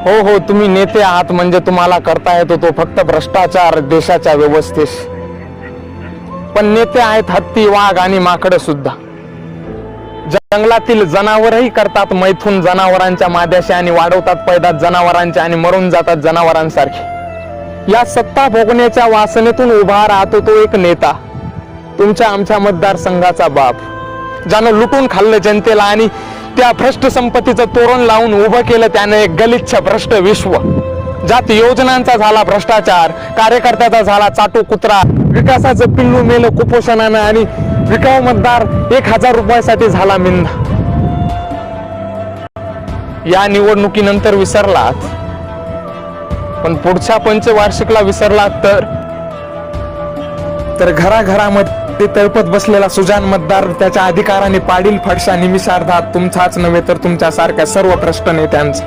हो हो, तुम्ही नेते आहात म्हणजे तुम्हाला करता येतो तो फक्त भ्रष्टाचार देशाच्या व्यवस्थेस. पण नेते आहेत हत्ती, वाघ आणि माकडं सुद्धा. जंगलातील जनावरही करतात मैथून जनावरांच्या माद्याशी आणि वाढवतात पैदात जनावरांच्या आणि मरून जातात जनावरांसारखे. या सत्ता भोगण्याच्या वासनेतून उभा राहतो तो एक नेता, तुमच्या आमच्या मतदारसंघाचा बाप, ज्यानं लुटून खाल्लं जनतेला आणि त्या भ्रष्ट संपत्तीचं तोरण लावून उभं केलं त्याने एक गलिच्छ भ्रष्ट विश्व, ज्यात योजनांचा झाला भ्रष्टाचार, कार्यकर्त्याचा झाला चाटू कुत्रा, विकासाचं पिल्लू मेलं कुपोषणानं आणि विकाऊ मतदार 1000 रुपयासाठी झाला मिंधा. या निवडणुकीनंतर विसरलात, पण पुढच्या पंचवार्षिकला विसरलात तर घराघरामध्ये तळपत बसलेला सुजाण मतदार त्याच्या अधिकाराने पाडील फडशा निमिषार्धात तुमचाच नव्हे तर तुमच्यासारख्या सर्व भ्रष्ट नेत्यांचा.